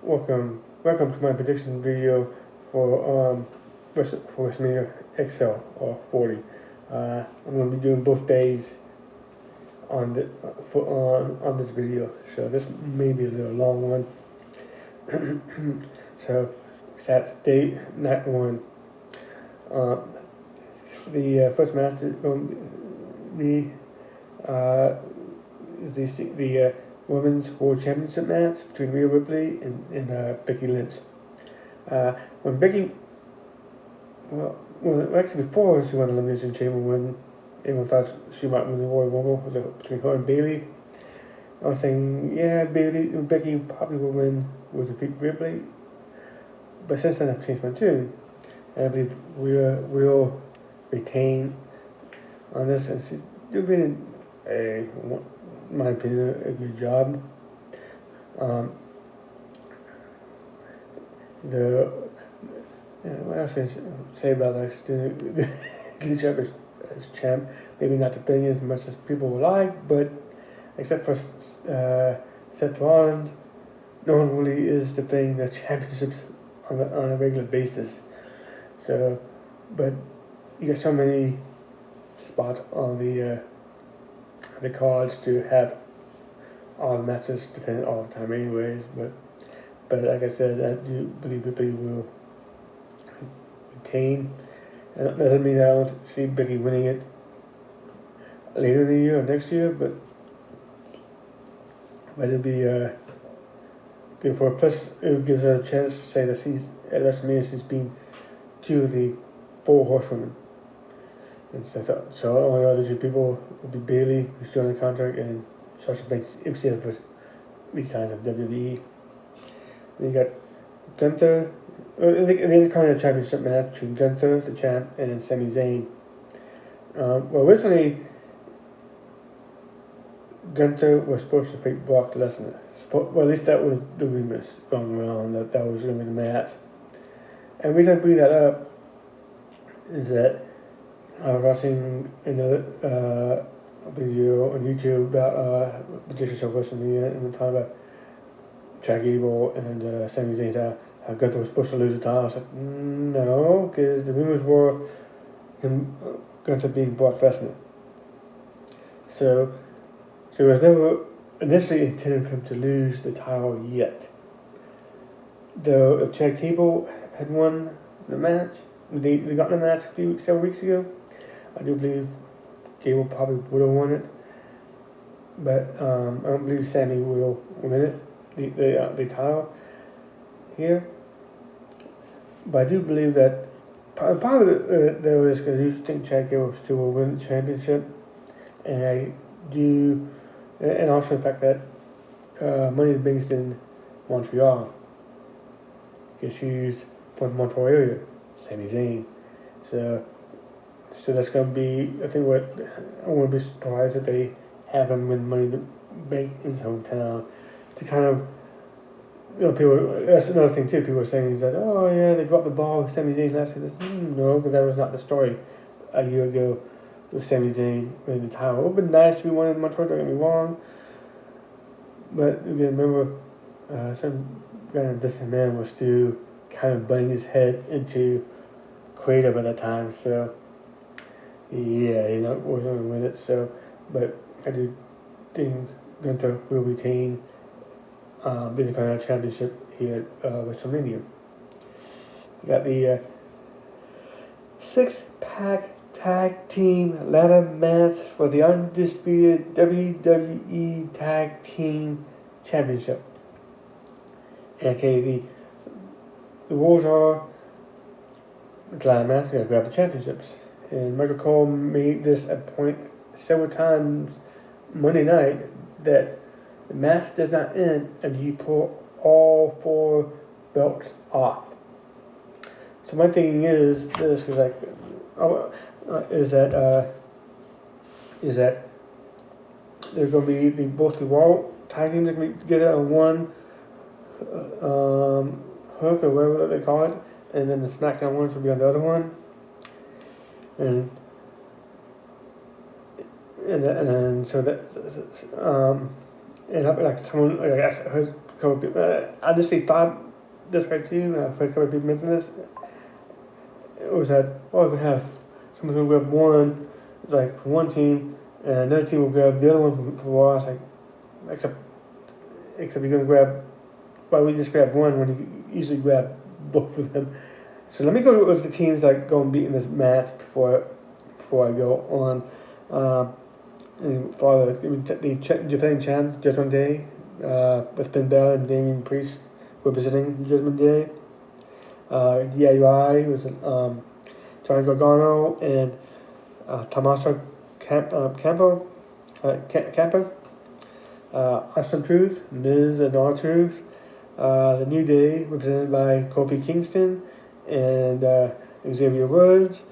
welcome to my prediction video for WrestleMania XL or 40. I'm going to be doing both days on on this video, so this may be a little long one. So Saturday night one. The first match is going to be the Women's World Championship match between Rhea Ripley and Becky Lynch. When Becky, actually before she won the Elimination Chamber, when everyone thought she might win the Royal Rumble between her and Bayley, I was saying, yeah, Becky probably will win, will defeat Ripley. But since then I've changed my tune, and I believe Rhea will retain on this, and she's doing in my opinion, a good job. What else can I say about that? She's doing a good job as champ. Maybe not defending as much as people would like, but except for Seth Rollins, no one really is defending the championships on a regular basis. So, but you got so many spots on the cards to have all the matches defended all the time anyways, but like I said, I do believe Ripley will retain. And that doesn't mean I don't see Becky winning it later in the year or next year, but it'll be good for her. Plus it gives her a chance to say that she's at WrestleMania, she's been two of the 4 horsewomen. And so only other 2 people will be Bayley, who's still on the contract, and Sasha Banks if she ever resigns of WWE. Then you got Gunther. The Intercontinental Championship match between Gunther, the champ, and Sami Zayn. Well, originally Gunther was supposed to fight Brock Lesnar. Well, at least that was the rumors going around that was going to be the match. And the reason I bring that up is that I was watching another video on YouTube about Patricia Show WrestleMania, and the time about Chad Gable and Sami Zayn, how Gunther was supposed to lose the title. I was like, no, because the rumors were Gunther being Brock Lesnar. So it was never initially intended for him to lose the title yet. Though if Chad Gable had won the match, they got in the match several weeks ago, I do believe Gable probably would have won it, but I don't believe Sami will win it, the title here. But I do believe that part of there is because I do think Chad Gable still will win the championship, and I do, and also the fact that Money in the Bank's in Montreal, because he's from the Montreal area, Sami Zayn, so that's going to be, I think, I wouldn't be surprised if they have him win Money in the Bank in his hometown to kind of, people, that's another thing too, people are saying is that, oh yeah, they dropped the ball with Sami Zayn last year. No, because that was not the story a year ago with Sami Zayn winning the title. It would have been nice if we won in Montreal, don't get me wrong, but again, remember, some random distant man was still kind of butting his head into creative at that time, so yeah, he wasn't going to win it. So, but I do think Gunther will retain the Intercontinental Championship here at WrestleMania. We got the 6-pack tag team ladder match for the undisputed WWE Tag Team Championship. Okay, the rules are the ladder match, you gotta grab the championships. And Michael Cole made this a point several times Monday night that the match does not end until you pull all 4 belts off. So my thinking is this, because is that they're going to be both the Raw tag teams are going to be together on one hook or whatever they call it, and then the SmackDown ones will be on the other one. And so that and like someone, like I heard a couple people. I just thought this right too. I've heard a couple of people mention this. It was that we have someone's gonna grab one, like for one team, and another team will grab the other one for a while. It's like, except you're gonna grab. Why we just grab one when you usually grab both of them? So let me go with the teams that go and beat in this match before I go on. And for the defending champ, Judgment Day, with Finn Balor and Damian Priest representing Judgment Day. DIY was Johnny Gargano and Tommaso Ciampa. Austin Truth, Miz and R-Truth. The New Day, represented by Kofi Kingston and Xavier Woods.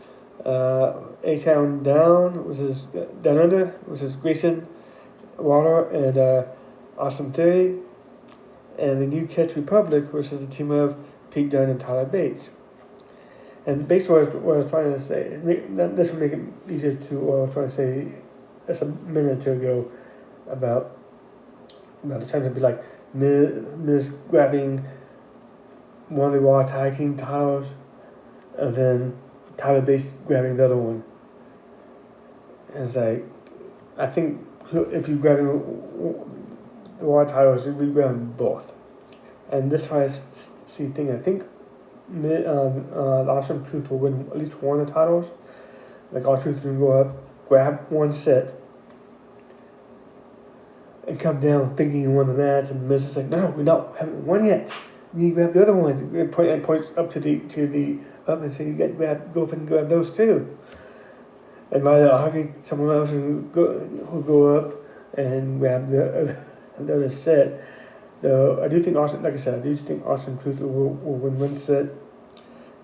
A-Town Down, which is Down Under, which is Grayson Waller and Austin Theory. And the New Catch Republic, which is the team of Pete Dunne and Tyler Bates. And basically what I was trying to say, this would make it easier to what I was trying to say just a minute or two ago about trying to be like Miz grabbing one of the Raw Tag Team titles and then Tyler Bates grabbing the other one. And it's like, I think if you grab the Raw titles, you'd be grabbing both. And this is why I see thing. I think Awesome Truth will win at least one of the titles. Like Awesome Truth can go up, grab one set, and come down thinking he won the match, and Miz is like, no, we haven't won yet. You grab the other one, and points up to the up and say you got to go up and grab those too. And by the arguing, someone else will go up and grab the other set. Though I do think Austin, like I said, I do think Austin Truth will win one set,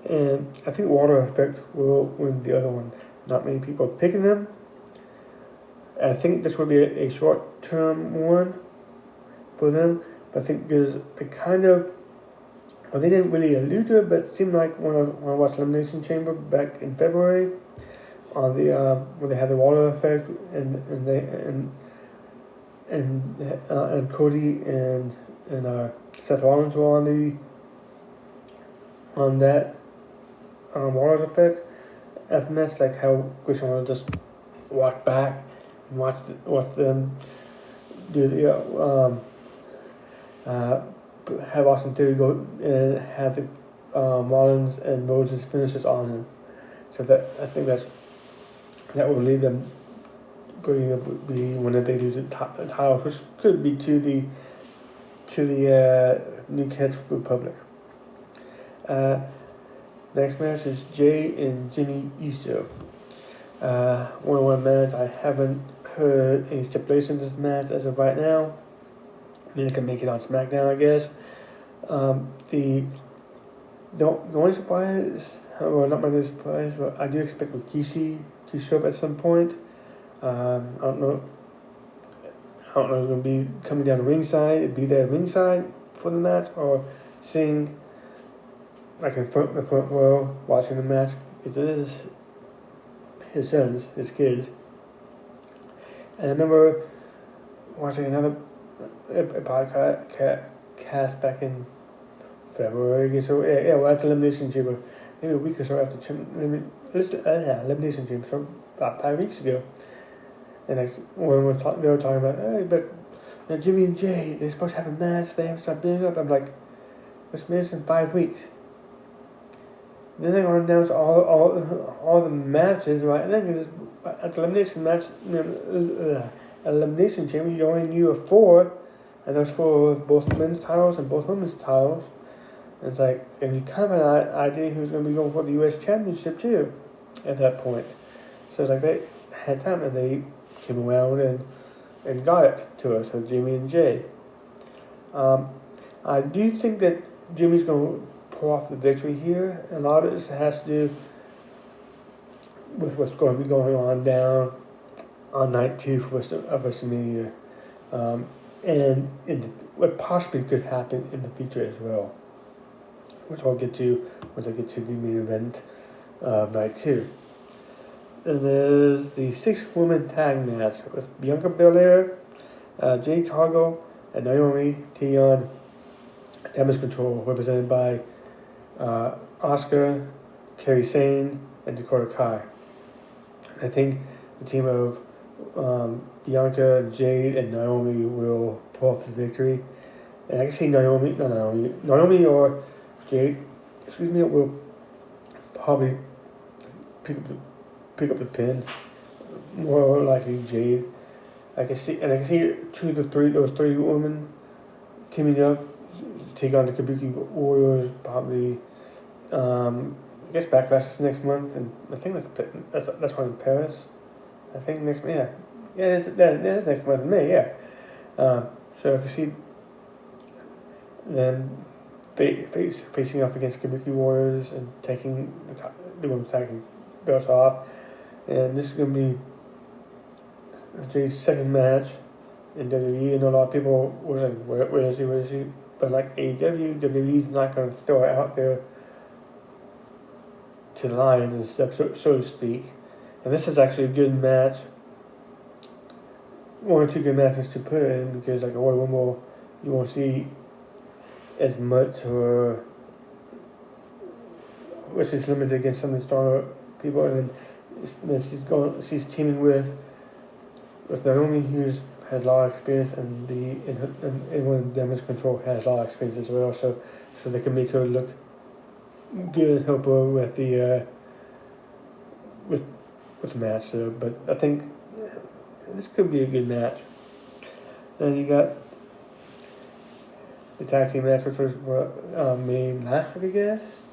and I think Water Effect will win the other one. Not many people are picking them. I think this will be a short-term one for them, but I think there's a kind of, well, they didn't really allude to it, but it seemed like when I watched Elimination Chamber back in February, on the when they had the Water Effect and Cody and Seth Rollins were on that Water's Effect. After that's like how Christian will just walk back and watch them do the have Austin Theory go and have the Rollins and Roses finishes on him. So that I think that will lead them bringing up the when they do the titles, which could be to the New Catch Republic. Next match is Jay and Jimmy Uso. 1-on-1 match. I haven't heard any stipulation in this match as of right now. I mean, I can make it on SmackDown, I guess. The only surprise, well, not my surprise, but I do expect Rikishi to show up at some point. I don't know if he's going to be coming down the ringside, be there ringside for the match, or sitting like in the front row watching the match. It is his sons, his kids. And I remember watching another podcast back in February, I guess. So yeah, we're at the Elimination Chamber, maybe a week or so after Elimination Chamber, so about 5 weeks ago. And when they were talking about, hey, but Jimmy and Jay, they're supposed to have a match, they have something building up. I'm like, what's match in 5 weeks? Then they're going to announce all the matches, right? And then at the elimination match, elimination chamber, you only knew of 4, and those 4 were both men's titles and both women's titles. And it's like, and you kind of had an idea who's going to be going for the U.S. Championship too, at that point. So it's like they had time, and they came around and got it to us with Jimmy and Jay. I do think that Jimmy's going to pull off the victory here. A lot of this has to do with what's going to be going on down on night 2 of WrestleMania, and what possibly could happen in the future as well, which I'll get to once I get to the main event of night 2. And there's the 6-woman tag match with Bianca Belair, Jade Cargill, and Naomi Tion Damage Control, represented by Oscar, Kerry Sane, and Dakota Kai. I think the team of Bianca, Jade, and Naomi will pull off the victory. And I can see Naomi or Jade, will probably pick up the pin. More likely Jade. I can see those three women teaming up, take on the Kabuki Warriors. Probably, I guess Backlash is next month, and I think that's one in Paris. I think next it's next month in May. Yeah. So I can see them facing off against Kabuki Warriors and taking the women's tag belts off, and this is gonna be Jay's second match in WWE. And a lot of people were like, where is he? But like WWE's not gonna throw it out there to the lions and stuff, so to speak. And this is actually a good match. One or two good matches to put in, because like a Royal Rumble, you won't see as much, or which is limited against some of the stronger people. And then she's teaming with Naomi, who has a lot of experience, and everyone Damage Control has a lot of experience as well. So they can make her look good and help her with the with the match. So, but I think this could be a good match. And you got the tag team match, which was made last week, I guess,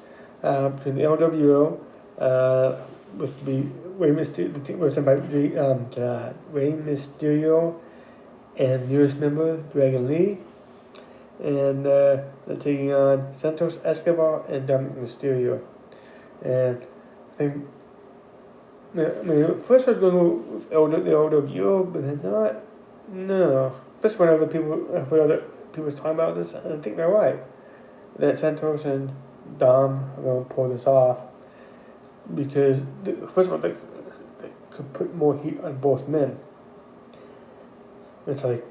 between the LWO, which would be Rey Mysterio and newest member Dragon Lee, and they're taking on Santos Escobar and Dominic Mysterio. And I think, first I was going to go with the LWO, but then not. No, just when other people was talking about this, and I think they're right that Santos and Dom are going to pull this off, because first of all, they could put more heat on both men. It's like,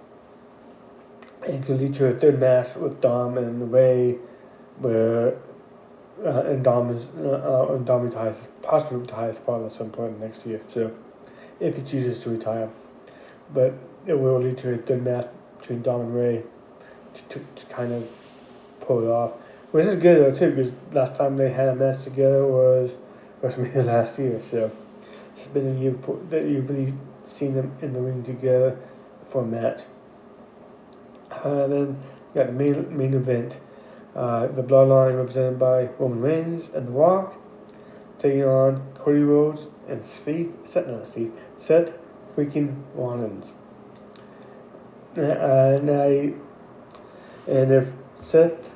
it could lead to a third match with Dom and Ray, where and Dom possibly retires his father at some point next year. So if he chooses to retire, but it will lead to a third match between Dom and Ray to kind of pull it off. Which is good though too, because last time they had a match together was WrestleMania last year. So it's been a year that you've really seen them in the ring together for a match. Then you got the main event. The Bloodline, represented by Roman Reigns and The Rock, taking on Cody Rhodes and Seth freaking Rollins. And if Seth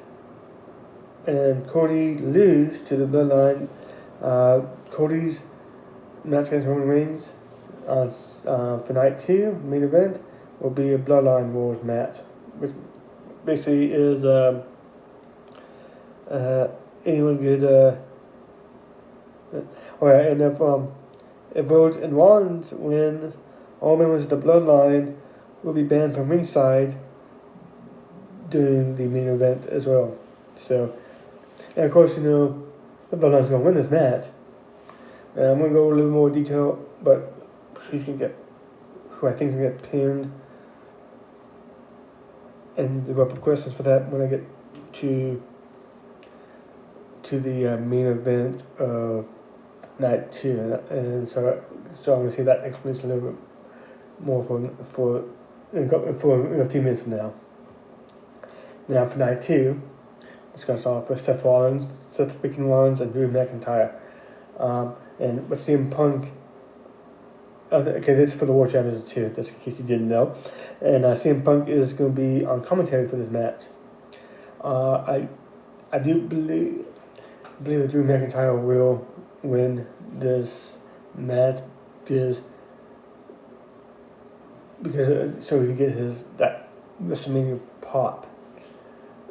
and Cody lose to the Bloodline, Cody's match against Roman Reigns for night 2, main event, will be a Bloodline Wars match, which basically is anyone could. And if Rhodes and Rollins win, all members of the Bloodline will be banned from ringside during the main event as well. So, and of course, the Bloodline's going to win this match. And I'm going to go a little more detail, but who I think is going to get pinned, and there will be questions for that when I get to the main event of night 2, and so I'm going to see that explanation a little bit more for a few minutes from now. Now for night 2, it's going to start off with Seth freaking Rollins, and Drew McIntyre. And with CM Punk, okay, this is for the World Championship too, just in case you didn't know. And CM Punk is going to be on commentary for this match. I do believe that Drew McIntyre will win this match because so he get that WrestleMania pop.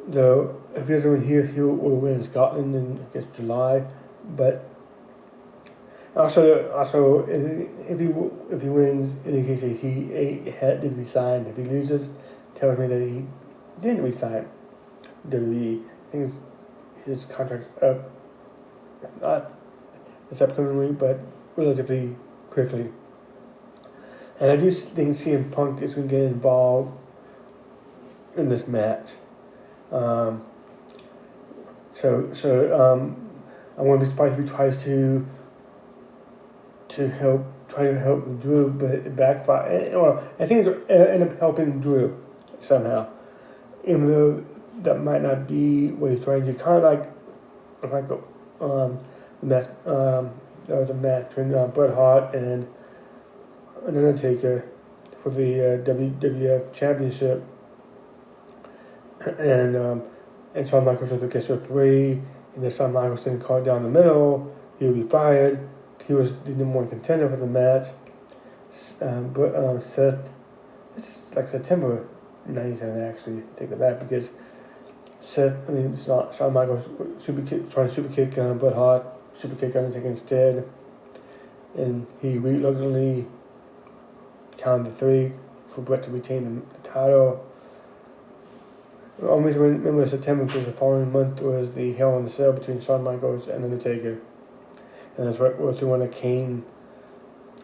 Though if he doesn't win here, he will win in Scotland in I guess July. But also if he wins, indicates that he did resign. If he loses, tells me that he didn't resign. WWE. I think his contract's up, not this upcoming week, but relatively quickly. And I do think CM Punk is going to get involved in this match. I wouldn't be surprised if he tries to try to help Drew, but it backfire. Well, I think it's end up helping Drew somehow, even though that might not be what he's trying to do. Kind of like the match. That was a match between Bret Hart and Undertaker for the WWF Championship, and Shawn Michaels was the guest referee, and then Shawn Michaels didn't call it down the middle. He would be fired. He was the number one contender for the match. But Seth, this is like September '97 actually. Take that back because Shawn Michaels trying to super kick Bret Hart, super kick Undertaker instead, and he reluctantly counted the 3 for Bret to retain the title. I always remember September because the following month was the Hell in a Cell between Shawn Michaels and Undertaker. And that's when the Kane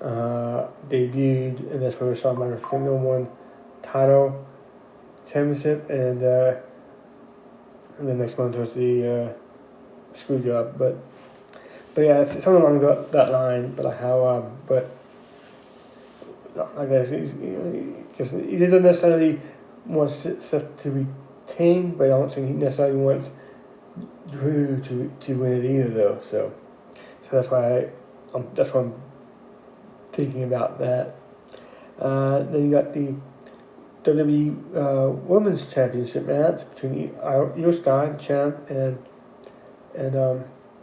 debuted, and that's where Shawn Michaels became the #1 title championship, and the next month was the screw job. But yeah, it's something along that line. But like how I guess he doesn't necessarily want Seth to retain, but I don't think he necessarily wants Drew to win it either, though. So that's why I'm thinking about that. Then you got the WWE Women's Championship match between Io Sky, the champ, and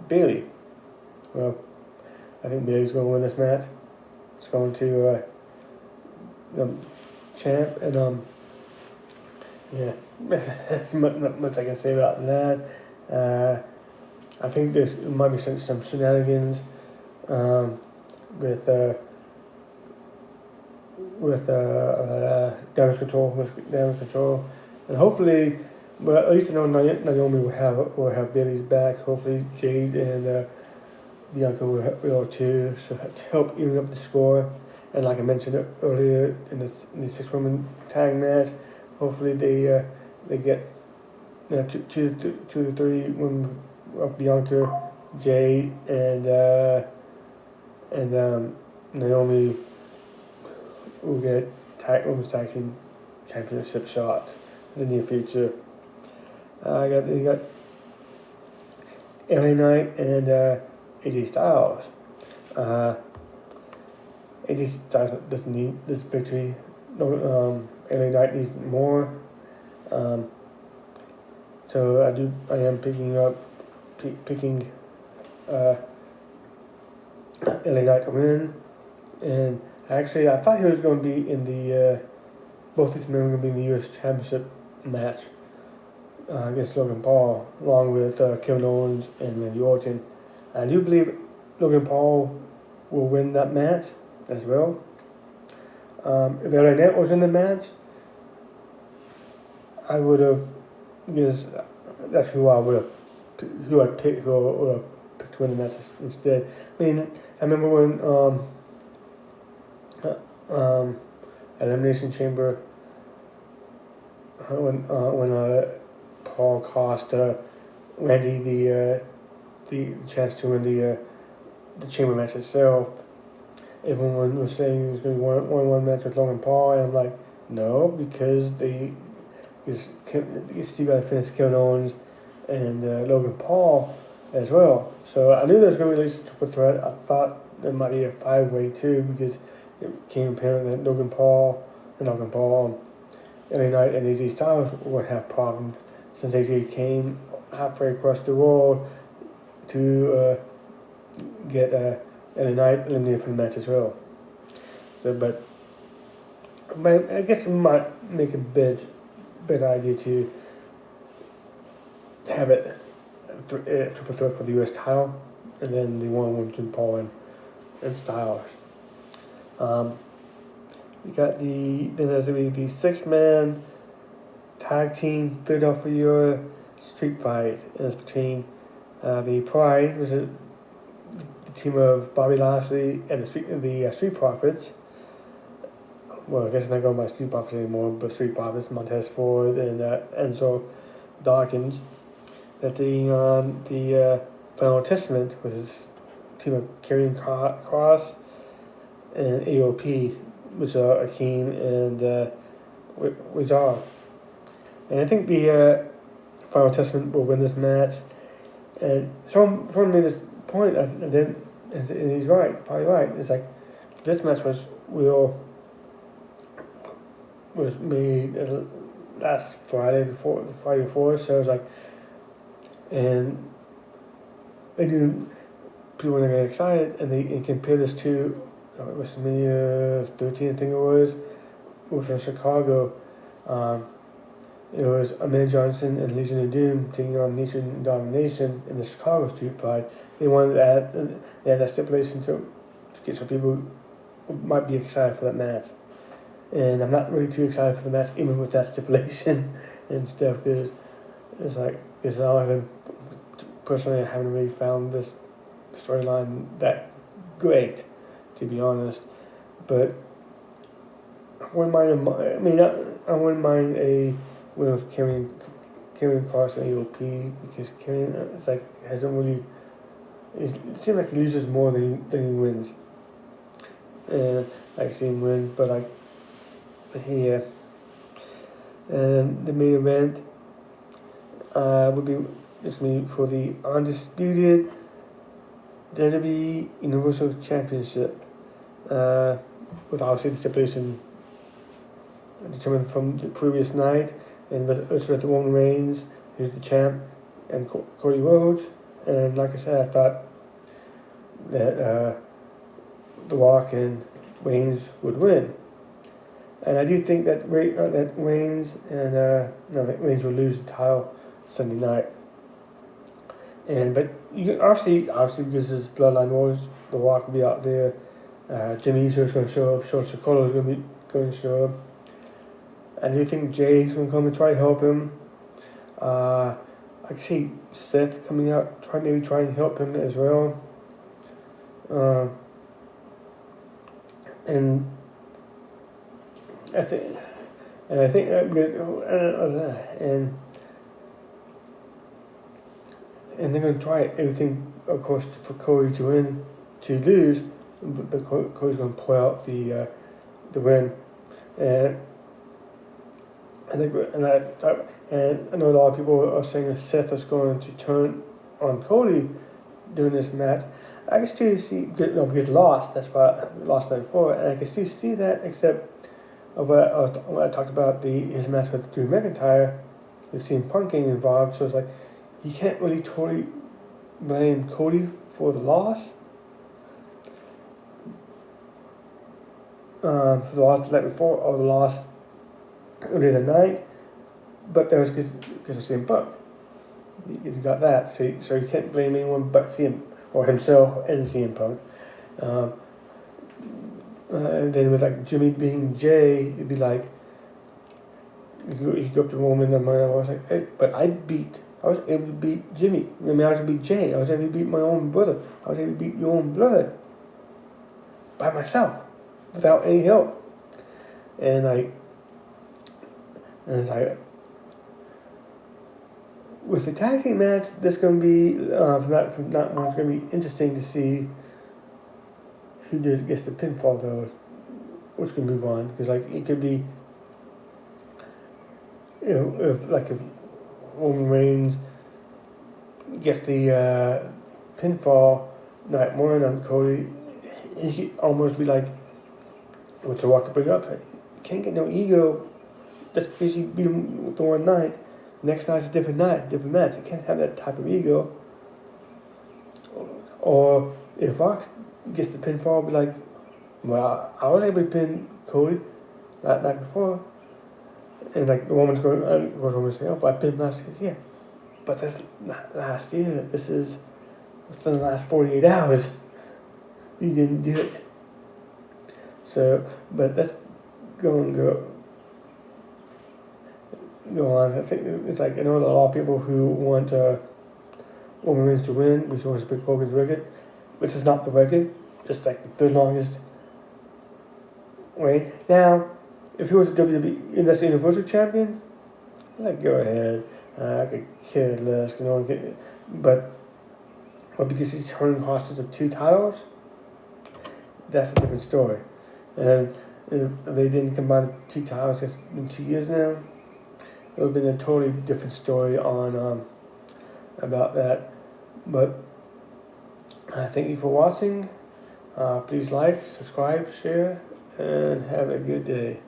Bayley. Well, I think Bayley's going to win this match. It's going to champ, and yeah, not much I can say about that. I think there might be some shenanigans with damage control, and hopefully, well, at least I know Naomi will have Bayley's back. Hopefully, Jade and Bianca will too, so to help even up the score. And like I mentioned earlier in the 6-woman tag match, hopefully they get two to 3 women of Bianca, Jade, and Naomi will get women's tag team championship shots in the near future. You got LA Knight and AJ Styles. AJ Styles doesn't need this victory. No, LA Knight needs more. So I am picking LA Knight to win, and actually I thought he was going to be in the both these men were going to be in the U.S. Championship match against Logan Paul, along with Kevin Owens and Randy Orton. I do believe Logan Paul will win that match as well. If LA Knight was in the match, I would have, because that's who I would have picked to win the match instead. I mean, I remember when Elimination Chamber, when Paul cost Randy the chance to win the Chamber match itself. Everyone was saying he was going to one match with Logan Paul, and I'm like, no, because you still got to finish Kevin Owens and Logan Paul as well. So I knew there was going to be at least a triple threat. I thought there might be a 5-way too, because it became apparent that Logan Paul, LA Knight, and AJ Styles would have problems, since AJ came halfway across the world to get LA Knight eliminated from the match as well. So, but I guess it might make a better idea to have it triple threat for the U.S. title, and then the one between Paul and Styles. You got then there's the 6-man tag team Philadelphia street fight, and it's between the Pride, which is the team of Bobby Lashley, and the Street Profits. Well, I guess it's not going by Street Profits anymore, but Street Profits, Montez Ford and Enzo Dawkins. That taking on the Final Testament with his team of Karrion Kross and AOP, which are Akeem and Wizard. And I think the Final Testament will win this match. And Sean made this point, and then and he's right, probably right. It's like this match was made last Friday before, so it's like, and I knew people were get excited, and they compare this to WrestleMania 13, I think it was, which was in Chicago. It was Amanda Johnson and Legion of Doom taking on Nation Domination in the Chicago Street Fight. They wanted they had that stipulation to get some people who might be excited for that match. And I'm not really too excited for the match, even with that stipulation and stuff, because it's like, because personally, I haven't really found this storyline that great, to be honest. But I wouldn't mind a win with Karrion Kross and AOP, because Karrion, it's like, hasn't really. It seems like he loses more than he wins. And I see him win, but like. Here, and the main event would be for the undisputed WWE Universal Championship, with obviously the stipulation determined from the previous night, and it's with Roman Reigns, who's the champ, and Cody Rhodes. And like I said, I thought that The Rock and Reigns would win. And I do think that Reigns will lose the title Sunday night. But you obviously because this Bloodline Wars, The Rock will be out there. Jimmy Uso's going to show up. Sean Sikora's going to show up. And I do think Jay's going to come and try to help him. I can see Seth coming out, trying to help him as well. And I think that and they're going to try everything, of course, for Cody to lose, but Cody's going to pull out the win. And I know a lot of people are saying that Seth is going to turn on Cody during this match. I can still see because lost. That's why I lost night before, and I can still see that, except of what I talked about his match with Drew McIntyre, with CM Punk getting involved. So it's like you can't really totally blame Cody for the loss. For the loss the night before, or the loss earlier in the night, but that was because of CM Punk. He's got that, so you can't blame anyone but CM or himself and CM Punk. And then with like Jimmy being Jay, it'd be like you go up to Roman and I was like, hey, but I was able to beat Jimmy. I was able to beat Jay. I was able to beat my own brother. I was able to beat your own blood by myself without any help. And it's like with the tag team match, this going to be from that one. It's going to be interesting to see who gets the pinfall though, which can move on, because like it could be, if Roman Reigns gets the pinfall night one on Cody, he could almost be like, what The Rock could bring up, you can't get no ego just because you beat him with the one night. Next night's a different night, different match. You can't have that type of ego. Or if Rock gets the pinfall, be like, well, I was able to pin Cody that night before, and like the woman's going to say, oh, but I pinned last year. Yeah, but that's not last year. This is within the last 48 hours. You didn't do it. So, but that's going to go. go on. I think it's like, I know a lot of people who want Roman Reigns to win, which wants to break Hogan's record, which is not the record. It's like the third longest reign. Now, if he was a WWE Universal Champion, like, go ahead. I could care less, but because he's holding hostage of 2 titles, that's a different story. And if they didn't combine the 2 titles in 2 years now, it would have been a totally different story on about that. But thank you for watching. Please like, subscribe, share, and have a good day.